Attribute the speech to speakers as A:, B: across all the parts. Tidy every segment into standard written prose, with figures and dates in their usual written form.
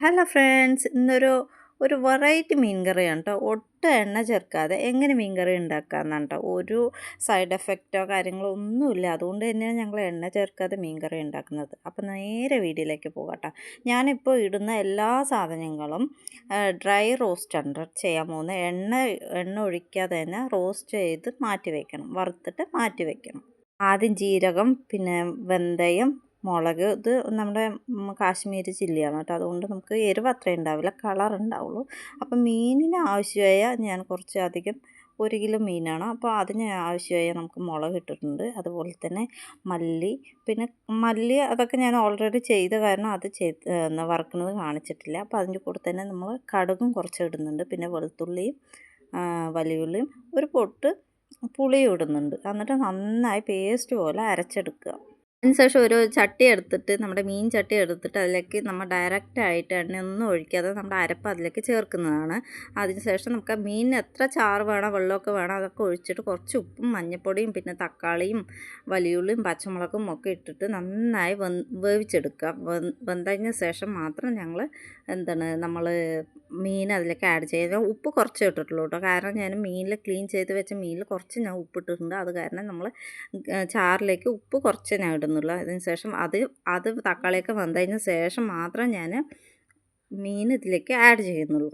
A: Hello friends, ഒരു variety മീൻ കറിയാണ് കേട്ടോ. ഒട്ടും എണ്ണ ചേർക്കാതെ എങ്ങനെ മീൻ കറി ഉണ്ടാക്കാമെന്നാണ് കേട്ടോ. ഒരു സൈഡ് എഫക്റ്റോ കാര്യങ്ങളോ ഒന്നുമില്ല. അതുകൊണ്ട് തന്നെയാണ് ഞങ്ങൾ എണ്ണ ചേർക്കാതെ മീൻ കറി ഉണ്ടാക്കുന്നത്. അപ്പോൾ നേരെ വീഡിയോയിലേക്ക് പോകാം കേട്ടോ. ഞാനിപ്പോൾ ഇടുന്ന എല്ലാ സാധനങ്ങളും ഡ്രൈ റോസ്റ്റാണ് ചെയ്യാൻ പോകുന്നത്. എണ്ണ ഒഴിക്കാതെ തന്നെ റോസ്റ്റ് ചെയ്ത് മാറ്റി വയ്ക്കണം, വറുത്തിട്ട് മാറ്റി വയ്ക്കണം. ആദ്യം ജീരകം, പിന്നെ വെന്തയം, മുളക്. ഇത് നമ്മുടെ കാശ്മീരി ചില്ലിയാണ് കേട്ടോ. അതുകൊണ്ട് നമുക്ക് എരിവ് അത്രയും ഉണ്ടാവില്ല, കളർ ഉണ്ടാവുള്ളൂ. അപ്പം മീനിന് ആവശ്യമായ ഞാൻ കുറച്ച് അധികം 1 കിലോ മീനാണ്. അപ്പോൾ അതിന് ആവശ്യമായ നമുക്ക് മുളക് ഇട്ടിട്ടുണ്ട്. അതുപോലെ തന്നെ മല്ലി, പിന്നെ മല്ലി അതൊക്കെ ഞാൻ ഓൾറെഡി ചെയ്ത കാരണം അത് വറുക്കുന്നത് കാണിച്ചിട്ടില്ല. അപ്പോൾ അതിൻ്റെ കൂടെ തന്നെ നമ്മൾ കടുകും കുറച്ച് ഇടുന്നുണ്ട്. പിന്നെ വെളുത്തുള്ളിയും വലിയുള്ളിയും ഒരു പൊട്ട് പുളിയും ഇടുന്നുണ്ട്. എന്നിട്ട് നന്നായി പേസ്റ്റ് പോലെ അരച്ചെടുക്കുക. അതിനുശേഷം ഒരു ചട്ടി എടുത്തിട്ട്, നമ്മുടെ മീൻ ചട്ടി എടുത്തിട്ട് അതിലേക്ക് നമ്മൾ ഡയറക്റ്റായിട്ട് എണ്ണയൊന്നും ഒഴിക്കാതെ നമ്മുടെ അരപ്പ് അതിലേക്ക് ചേർക്കുന്നതാണ്. അതിനുശേഷം നമുക്ക് ആ മീനിന് എത്ര ചാറ് വേണോ, വെള്ളമൊക്കെ വേണോ അതൊക്കെ ഒഴിച്ചിട്ട് കുറച്ച് ഉപ്പും മഞ്ഞൾപ്പൊടിയും പിന്നെ തക്കാളിയും വലിയുള്ളിയും പച്ചമുളകും ഒക്കെ ഇട്ടിട്ട് നന്നായി വേവിച്ചെടുക്കുക. വെന്തതിന് ശേഷം മാത്രം നമ്മൾ മീൻ അതിലേക്ക് ആഡ് ചെയ്യുക. ഉപ്പ് കുറച്ച് ഇട്ടിട്ടുള്ളൂ കേട്ടോ. കാരണം ഞാൻ മീനിൽ ക്ലീൻ ചെയ്ത് വെച്ച മീനിൽ കുറച്ച് ഞാൻ ഉപ്പിട്ടിട്ടുണ്ട്. അത് കാരണം നമ്മൾ ചാറിലേക്ക് ഉപ്പ് കുറച്ച് ഞാൻ ഇടുന്നുള്ളൂ. അതിന് ശേഷം അത് തക്കാളിയൊക്കെ വെന്തതിന് ശേഷം മാത്രം ഞാൻ മീൻ ഇതിലേക്ക് ആഡ് ചെയ്യുന്നുള്ളൂ.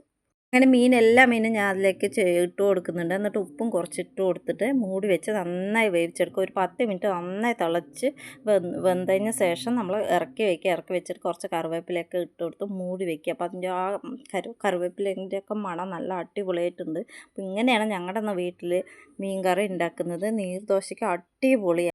A: അങ്ങനെ എല്ലാ മീനും ഞാൻ അതിലേക്ക് ഇട്ട് കൊടുക്കുന്നുണ്ട്. എന്നിട്ട് ഉപ്പും കുറച്ചിട്ട് കൊടുത്തിട്ട് മൂടി വെച്ച് നന്നായി വേവിച്ചെടുക്കുക. ഒരു 10 മിനിറ്റ് നന്നായി തിളച്ച് വെന്തതിന് ശേഷം നമ്മൾ ഇറക്കി വയ്ക്കുക. ഇറക്കി വെച്ചിട്ട് കുറച്ച് കറിവേപ്പിലയൊക്കെ ഇട്ട് കൊടുത്ത് മൂടി വയ്ക്കുക. അപ്പോൾ അതിൻ്റെ ആ കറിവേപ്പിലേൻ്റെയൊക്കെ മണം നല്ല അടിപൊളിയായിട്ടുണ്ട്. അപ്പോൾ ഇങ്ങനെയാണ് ഞങ്ങളുടെ വീട്ടിൽ മീൻ കറി ഉണ്ടാക്കുന്നത്. നീർദോശയ്ക്ക് അടിപൊളിയാണ്.